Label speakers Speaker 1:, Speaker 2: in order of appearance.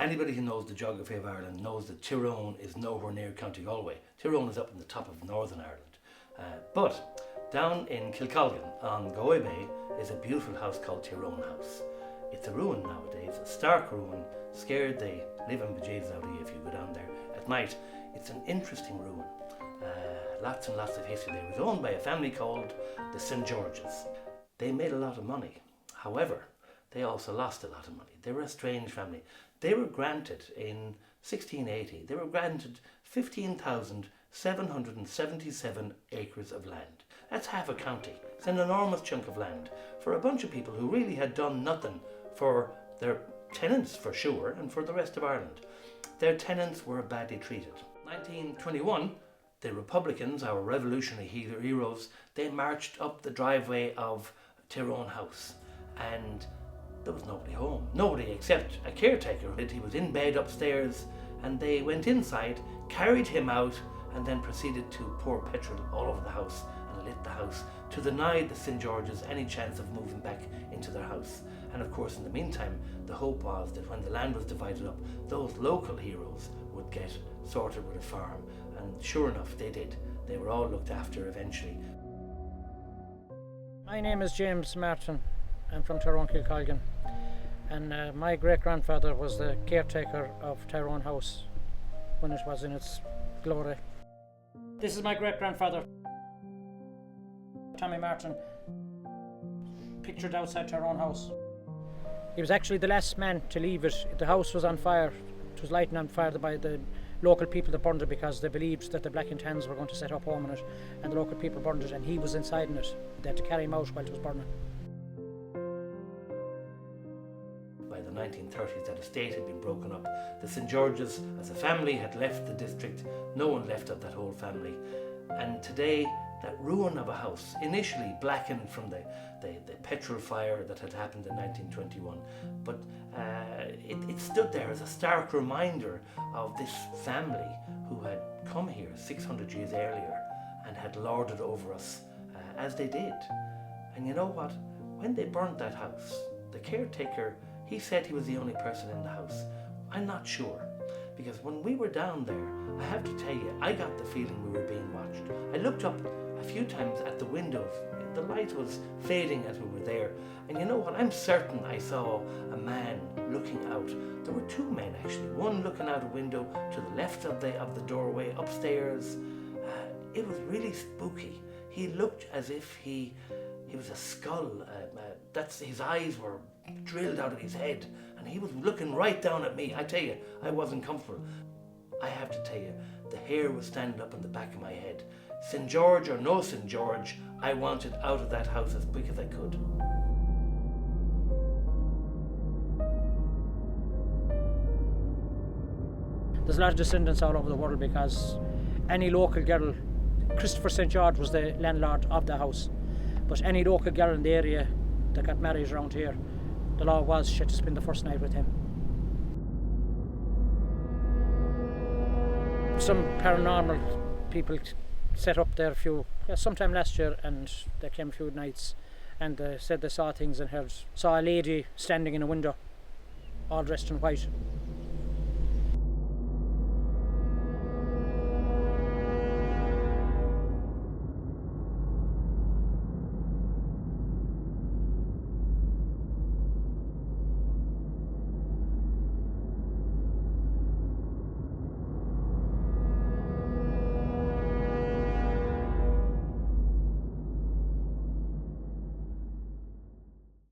Speaker 1: Anybody who knows the geography of Ireland knows that Tyrone is nowhere near County Galway. Tyrone is up in the top of Northern Ireland. But down in Kilcolgan on Galway Bay is a beautiful house called Tyrone House. It's a ruin nowadays, a stark ruin, scared the living bejesus out of you if you go down there at night. It's an interesting ruin. Lots and lots of history there. It was owned by a family called the St. Georges. They made a lot of money. However, they also lost a lot of money. They were a strange family. They were granted in 1680, they were granted 15,777 acres of land. That's half a county. It's an enormous chunk of land for a bunch of people who really had done nothing for their tenants, for sure, and for the rest of Ireland. Their tenants were badly treated. 1921, the Republicans, our revolutionary heroes, they marched up the driveway of Tyrone House, and there was nobody home. Nobody except a caretaker. He was in bed upstairs, and they went inside, carried him out, and then proceeded to pour petrol all over the house and lit the house to deny the St. Georges any chance of moving back into their house. And of course, in the meantime, the hope was that when the land was divided up, those local heroes would get sorted with a farm. And sure enough, they did. They were all looked after eventually.
Speaker 2: My name is James Martin. I'm from Tyrone, Kilcolgan, and my great-grandfather was the caretaker of Tyrone House when it was in its glory. This is my great-grandfather, Tommy Martin, pictured outside Tyrone House. He was actually the last man to leave it. The house was on fire. It was lighting on fire by the local people that burned it because they believed that the Black and Tans were going to set up home in it, and the local people burned it, and he was inside in it. They had to carry him out while it was burning.
Speaker 1: By the 1930s, that estate had been broken up. The St. Georges, as a family, had left the district. No one left of that whole family. And today, that ruin of a house, initially blackened from the petrol fire that had happened in 1921, but it stood there as a stark reminder of this family who had come here 600 years earlier and had lorded over us as they did. And you know what? When they burnt that house, the caretaker, he said he was the only person in the house. I'm not sure, because when we were down there, I have to tell you, I got the feeling we were being watched. I looked up a few times at the windows. The light was fading as we were there. And you know what? I'm certain I saw a man looking out. There were two men actually. One looking out a window to the left of the doorway upstairs. It was really spooky. He looked as if he was a skull. His eyes were drilled out of his head, and he was looking right down at me. I tell you, I wasn't comfortable. I have to tell you, the hair was standing up on the back of my head. St. George or no St. George, I wanted out of that house as quick as I could.
Speaker 2: There's a lot of descendants all over the world because any local girl, Christopher St. George was the landlord of the house, but any local girl in the area that got married around here, the law was she had to spend the first night with him. Some paranormal people set up there sometime last year, and they came a few nights, and they said they saw things and saw a lady standing in a window, all dressed in white,